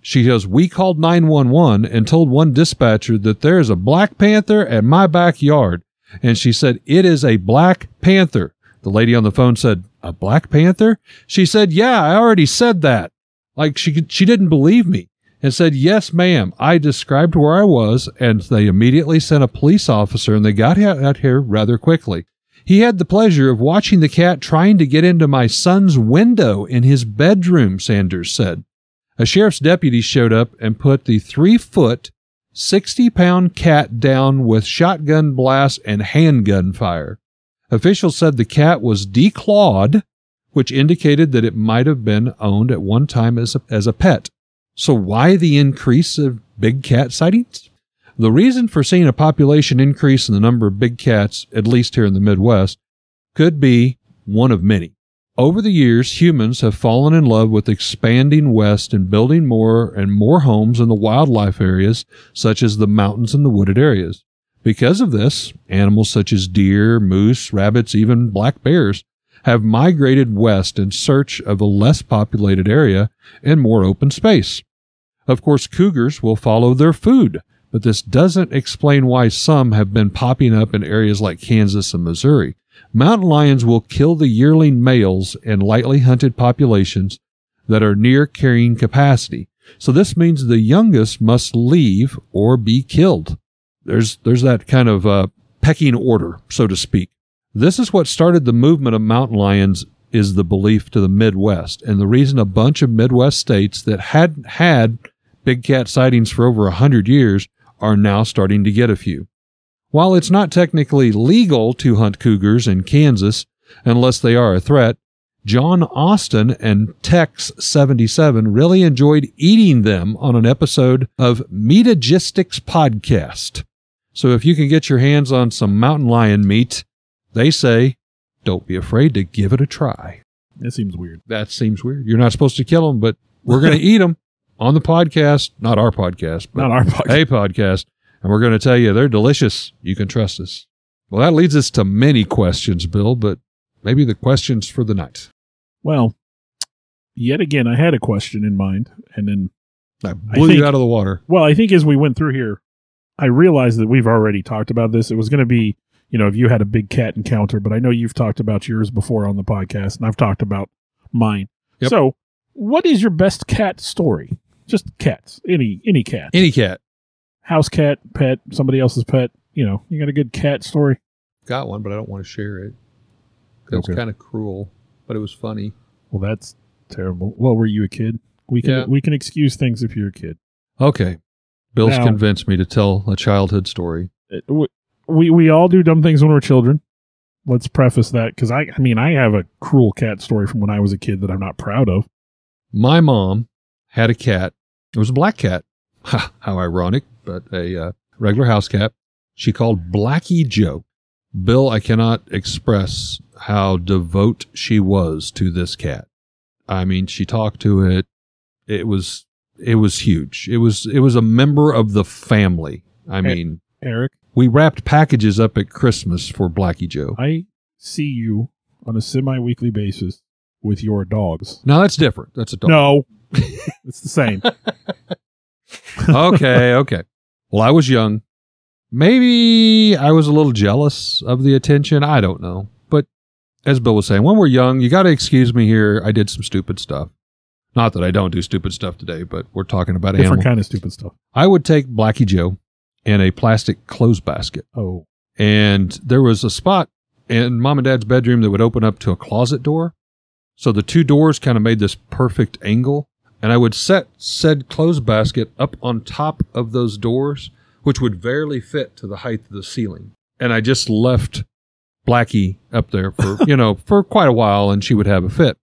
She goes, we called 911 and told one dispatcher that there is a black panther at my backyard. And she said, it is a black panther. The lady on the phone said, a black panther? She said, yeah, I already said that. Like she didn't believe me and said, yes, ma'am. I described where I was, and they immediately sent a police officer, and they got out here rather quickly. He had the pleasure of watching the cat trying to get into my son's window in his bedroom, Sanders said. A sheriff's deputy showed up and put the 3-foot, 60-pound cat down with shotgun blast and handgun fire. Officials said the cat was declawed, which indicated that it might have been owned at one time as a pet. So why the increase of big cat sightings? The reason for seeing a population increase in the number of big cats, at least here in the Midwest, could be one of many. Over the years, humans have fallen in love with expanding west and building more and more homes in the wildlife areas, such as the mountains and the wooded areas. Because of this, animals such as deer, moose, rabbits, even black bears have migrated west in search of a less populated area and more open space. Of course, cougars will follow their food, but this doesn't explain why some have been popping up in areas like Kansas and Missouri. Mountain lions will kill the yearling males in lightly hunted populations that are near carrying capacity. So this means the youngest must leave or be killed. There's that kind of pecking order, so to speak. This is what started the movement of mountain lions, is the belief to the Midwest, and the reason a bunch of Midwest states that hadn't had big cat sightings for over 100 years are now starting to get a few. While it's not technically legal to hunt cougars in Kansas unless they are a threat, John Austin and Tex77 really enjoyed eating them on an episode of Metagistics Podcast. So if you can get your hands on some mountain lion meat, they say, don't be afraid to give it a try. That seems weird. That seems weird. You're not supposed to kill them, but we're going to eat them on the podcast. Not our podcast, but Not our podcast. a podcast. And we're going to tell you they're delicious. You can trust us. Well, that leads us to many questions, Bill, but maybe the questions for the night. Well, yet again, I had a question in mind, and then I blew you out of the water. Well, I think as we went through here, I realized that we've already talked about this. It was going to be, if you had a big cat encounter, but I know you've talked about yours before on the podcast, and I've talked about mine. Yep. So, what is your best cat story? Just cats. Any cat. Any cat. House cat, pet, somebody else's pet. You got a good cat story? Got one, but I don't want to share it. It's Okay. kind of cruel, but it was funny. Well, that's terrible. Well, were you a kid? We can excuse things if you're a kid. Okay. Bill's Now- convinced me to tell a childhood story. We all do dumb things when we're children. Let's preface that, because I have a cruel cat story from when I was a kid that I'm not proud of. My mom had a cat. It was a black cat. Ha, how ironic, but a regular house cat. She called Blackie Joe. Bill, I cannot express how devout she was to this cat. I mean, she talked to it. It was huge. It was a member of the family. I mean, Eric, we wrapped packages up at Christmas for Blackie Joe. I see you on a semi-weekly basis with your dogs. Now that's different. That's a dog. No, it's the same. Okay. Well, I was young. Maybe I was a little jealous of the attention. I don't know. But as Bill was saying, when we're young, you got to excuse me here. I did some stupid stuff. Not that I don't do stupid stuff today, but we're talking about different kind of stupid stuff. I would take Blackie Joe in a plastic clothes basket. Oh. And there was a spot in Mom and Dad's bedroom that would open up to a closet door. So the two doors kind of made this perfect angle. And I would set said clothes basket up on top of those doors, which would barely fit to the height of the ceiling. And I just left Blackie up there for, for quite a while, and she would have a fit.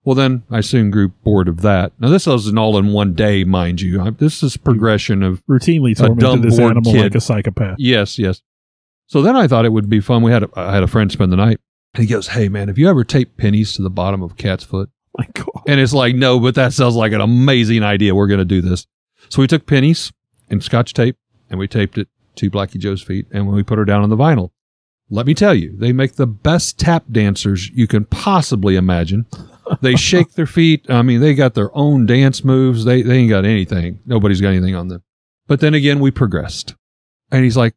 Well, then I soon grew bored of that. Now, this wasn't all in one day, mind you. This is progression of routinely tormented this animal like a psychopath. Yes, yes. So then I thought it would be fun. I had a friend spend the night, and he goes, "Hey, man, have you ever taped pennies to the bottom of a cat's foot?" My God. And it's like, no, but that sounds like an amazing idea. We're going to do this. So we took pennies and Scotch tape, and we taped it to Blackie Joe's feet, and when we put her down on the vinyl, let me tell you, they make the best tap dancers you can possibly imagine. They shake their feet. I mean, they got their own dance moves. They ain't got anything. Nobody's got anything on them. But then again, we progressed. And he's like,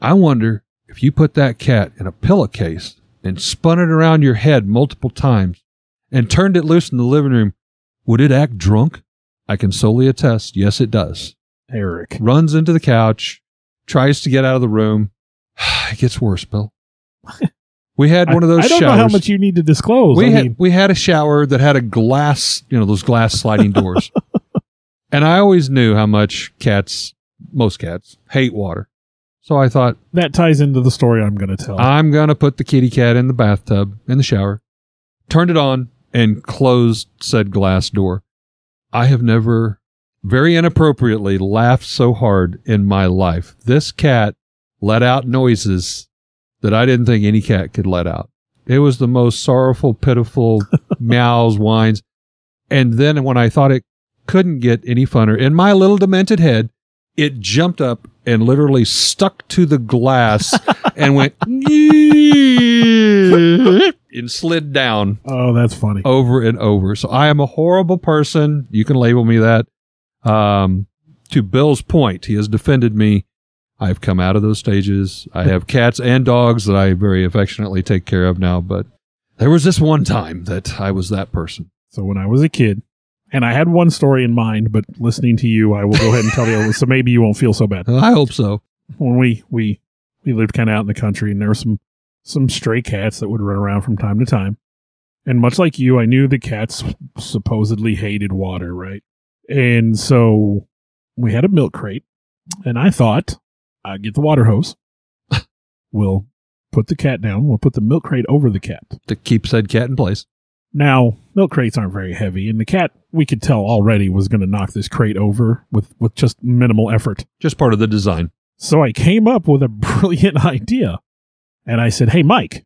I wonder if you put that cat in a pillowcase and spun it around your head multiple times and turned it loose in the living room, would it act drunk? I can solely attest, yes, it does. Eric. Runs into the couch, tries to get out of the room. It gets worse, Bill. We had one of those showers. I don't know how much you need to disclose. We had a shower that had a glass, those glass sliding doors. And I always knew how much most cats, hate water. So I thought, that ties into the story I'm going to tell. I'm going to put the kitty cat in the bathtub, in the shower, turned it on, and closed said glass door. I have never, very inappropriately, laughed so hard in my life. This cat let out noises that I didn't think any cat could let out. It was the most sorrowful, pitiful meows, whines. And then when I thought it couldn't get any funner, in my little demented head, it jumped up and literally stuck to the glass and went and slid down. Oh, that's funny. Over and over. So I am a horrible person. You can label me that. To Bill's point, he has defended me. I've come out of those stages. I have cats and dogs that I very affectionately take care of now, but there was this one time that I was that person. So when I was a kid, and I had one story in mind, but listening to you, I will go ahead and tell you, so maybe you won't feel so bad. I hope so. When we lived kind of out in the country, and there were some stray cats that would run around from time to time. And much like you, I knew the cats supposedly hated water, right? And so we had a milk crate, and I thought, I'd get the water hose. We'll put the cat down. We'll put the milk crate over the cat. To keep said cat in place. Now, milk crates aren't very heavy, and the cat, we could tell already, was going to knock this crate over with just minimal effort. Just part of the design. So I came up with a brilliant idea, and I said, hey, Mike.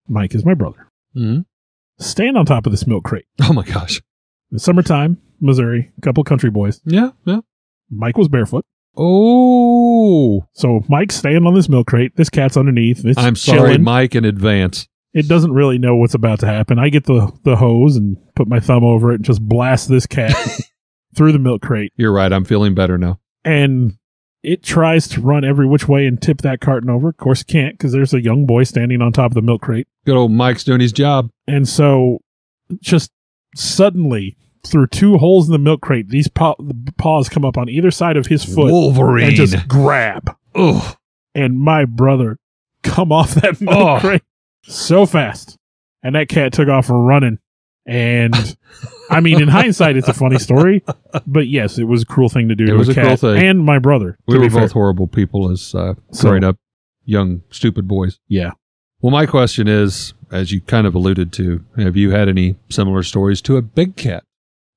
Mike is my brother. Mm-hmm. Stand on top of this milk crate. Oh, my gosh. It's summertime, Missouri, a couple country boys. Yeah, yeah. Mike was barefoot. Oh. So Mike's staying on this milk crate. This cat's underneath. It's I'm sorry, chilling. Mike, in advance. It doesn't really know what's about to happen. I get the hose and put my thumb over it and just blast this cat through the milk crate. You're right. I'm feeling better now. And it tries to run every which way and tip that carton over. Of course, it can't because there's a young boy standing on top of the milk crate. Good old Mike's doing his job. And so just suddenly, through two holes in the milk crate, these paws come up on either side of his foot. Wolverine. And just grab. Ugh. And my brother come off that milk crate so fast. And that cat took off running. And I mean, in hindsight, it's a funny story. But yes, it was a cruel thing to do to a cat. Cruel thing. And my brother. We were both horrible people as growing up, young, stupid boys. Yeah. Well, my question is, as you kind of alluded to, have you had any similar stories to a big cat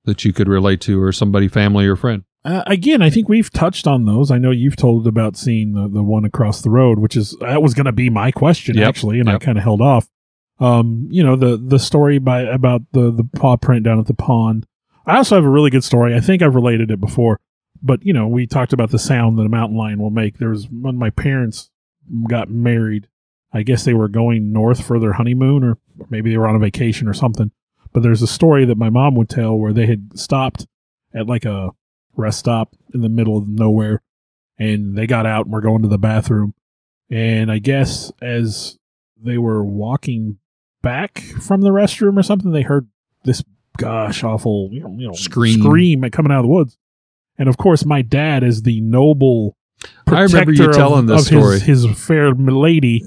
that you could relate to, or somebody, family, or friend? Again, I think we've touched on those. I know you've told about seeing the one across the road, that was going to be my question, actually, and I kind of held off. The story about the paw print down at the pond. I also have a really good story. I think I've related it before, but, we talked about the sound that a mountain lion will make. There was when my parents got married, I guess they were going north for their honeymoon, or maybe they were on a vacation or something. But there's a story that my mom would tell where they had stopped at like a rest stop in the middle of nowhere, and they got out and were going to the bathroom. And I guess as they were walking back from the restroom or something, they heard this awful scream coming out of the woods. And of course, my dad, as the noble protector, I remember you telling this story. His fair lady,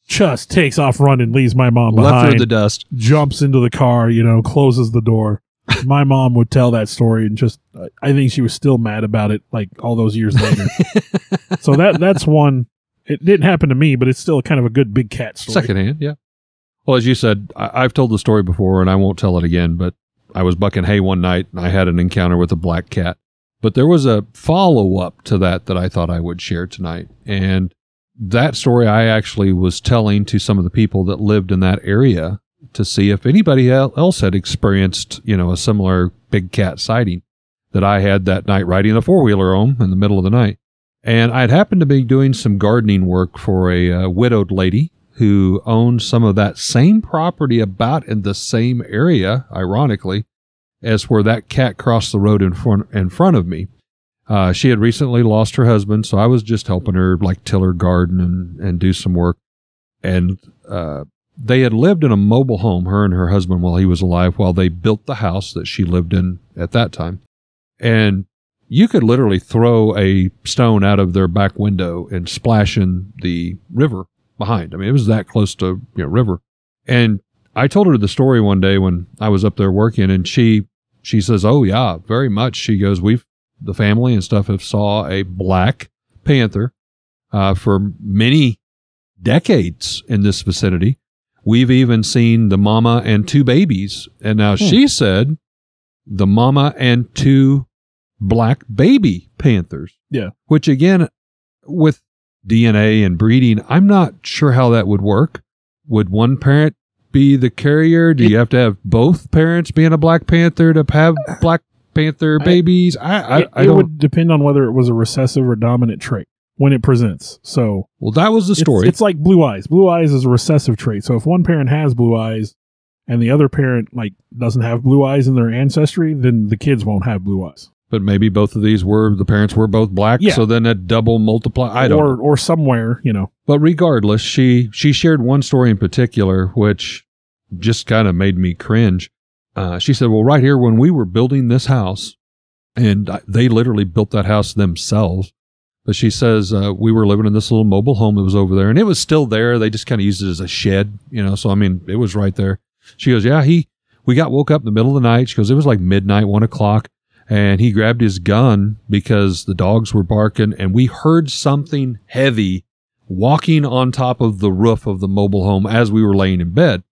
just takes off running, leaves my mom behind, left her in the dust, jumps into the car, closes the door. My mom would tell that story, and just I think she was still mad about it, like all those years later. So that's one. It didn't happen to me, but it's still kind of a good big cat story. Secondhand, yeah. Well, as you said, I've told the story before, and I won't tell it again, but I was bucking hay one night, and I had an encounter with a black cat. But there was a follow-up to that I thought I would share tonight. And that story I actually was telling to some of the people that lived in that area to see if anybody else had experienced, a similar big cat sighting that I had that night riding the four-wheeler home in the middle of the night. And I'd happened to be doing some gardening work for a widowed lady who owned some of that same property about in the same area, ironically, as where that cat crossed the road in front of me. She had recently lost her husband, so I was just helping her till her garden and do some work. And they had lived in a mobile home, her and her husband, while he was alive, while they built the house that she lived in at that time. And you could literally throw a stone out of their back window and splash in the river behind. I mean, it was that close to river. And I told her the story one day when I was up there working, and she says, "Oh yeah, very much." She goes, the family and stuff have saw a black panther for many decades in this vicinity. We've even seen the mama and two babies. And now she said the mama and two black baby panthers. Yeah. Which again, with DNA and breeding, I'm not sure how that would work. Would one parent be the carrier? Do you have to have both parents being a black panther to have black panther babies? I don't. It would depend on whether it was a recessive or dominant trait when it presents. So, well, that was the story. It's like blue eyes. Blue eyes is a recessive trait. So if one parent has blue eyes and the other parent doesn't have blue eyes in their ancestry, then the kids won't have blue eyes. But maybe both of these the parents were both black, so then that double multiply. I don't know. Or somewhere, But regardless, she shared one story in particular, which just kind of made me cringe. She said, well, right here, when we were building this house, and they literally built that house themselves, but she says, we were living in this little mobile home that was over there, and it was still there. They just kind of used it as a shed, so I mean, it was right there. She goes, yeah, we got woke up in the middle of the night. She goes, it was like midnight, 1 o'clock. And he grabbed his gun because the dogs were barking, and we heard something heavy walking on top of the roof of the mobile home as we were laying in bed,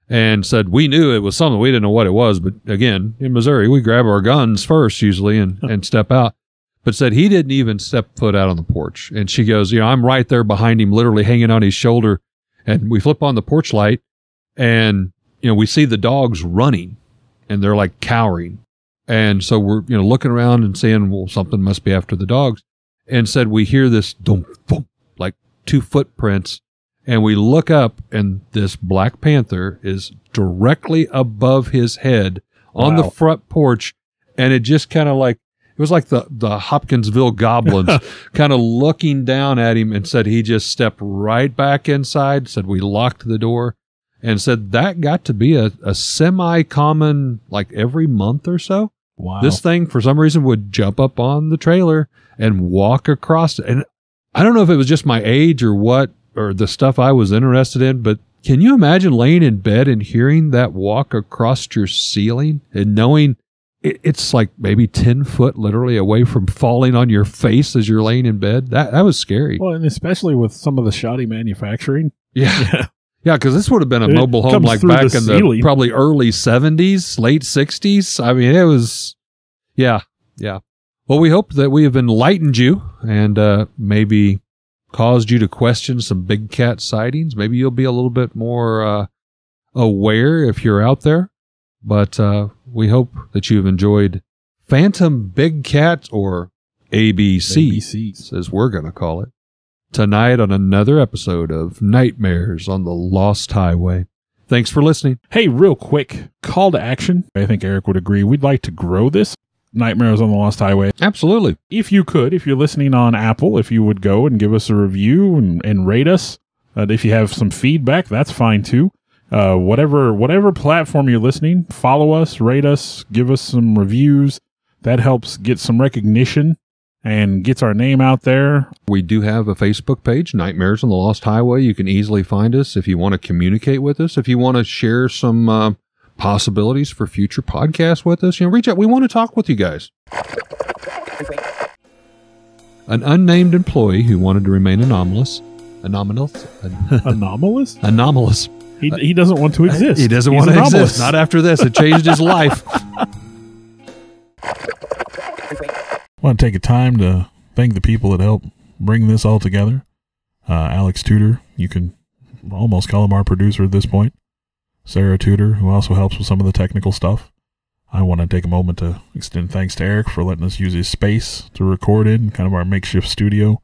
and said we knew it was something. We didn't know what it was, but again, in Missouri, we grab our guns first usually and step out. But said he didn't even step foot out on the porch. And she goes, I'm right there behind him, literally hanging on his shoulder. And we flip on the porch light, and we see the dogs running, and they're like cowering. And so we're, looking around and saying, well, something must be after the dogs. And said we hear this thump, thump, like 2 footprints. And we look up, and this black panther is directly above his head on the front porch. And it just kind of it was like the Hopkinsville goblins kind of looking down at him, and said he just stepped right back inside. Said we locked the door, and said that got to be a semi-common, every month or so. Wow. This thing, for some reason, would jump up on the trailer and walk across it. And I don't know if it was just my age or what, or the stuff I was interested in, but can you imagine laying in bed and hearing that walk across your ceiling and knowing it's maybe 10 foot literally away from falling on your face as you're laying in bed? That was scary. Well, and especially with some of the shoddy manufacturing. Yeah. Yeah, because this would have been a mobile home back in the probably early 70s, late 60s. I mean, it was, yeah. Well, we hope that we have enlightened you and maybe caused you to question some big cat sightings. Maybe you'll be a little bit more aware if you're out there. But we hope that you've enjoyed Phantom Big Cat, or ABC, as we're going to call it, tonight on another episode of Nightmares on the Lost Highway. Thanks for listening. Hey, real quick, call to action. I think Eric would agree. We'd like to grow this. Nightmares on the Lost Highway. Absolutely. If you could, if you're listening on Apple, if you would go and give us a review and rate us. If you have some feedback, that's fine too. Whatever platform you're listening, follow us, rate us, give us some reviews. That helps get some recognition and gets our name out there. We do have a Facebook page, Nightmares on the Lost Highway. You can easily find us if you want to communicate with us, if you want to share some possibilities for future podcasts with us. Reach out. We want to talk with you guys. An unnamed employee who wanted to remain anomalous. Anomalous? He doesn't want to exist. He doesn't want to exist. Not after this. It changed his life. I want to take a time to thank the people that helped bring this all together. Alex Tudor, you can almost call him our producer at this point. Sarah Tudor, who also helps with some of the technical stuff. I want to take a moment to extend thanks to Eric for letting us use his space to record in, kind of our makeshift studio.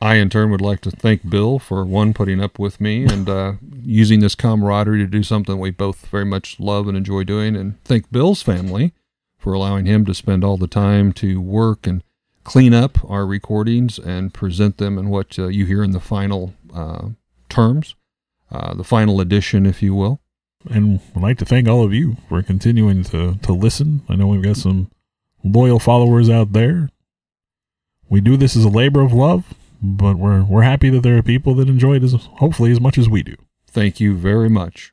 I, in turn, would like to thank Bill for, one, putting up with me and using this camaraderie to do something we both very much love and enjoy doing, and thank Bill's family for allowing him to spend all the time to work and clean up our recordings and present them in what you hear in the final terms, the final edition, if you will. And I'd like to thank all of you for continuing to listen. I know we've got some loyal followers out there. We do this as a labor of love, but we're happy that there are people that enjoy it hopefully as much as we do. Thank you very much.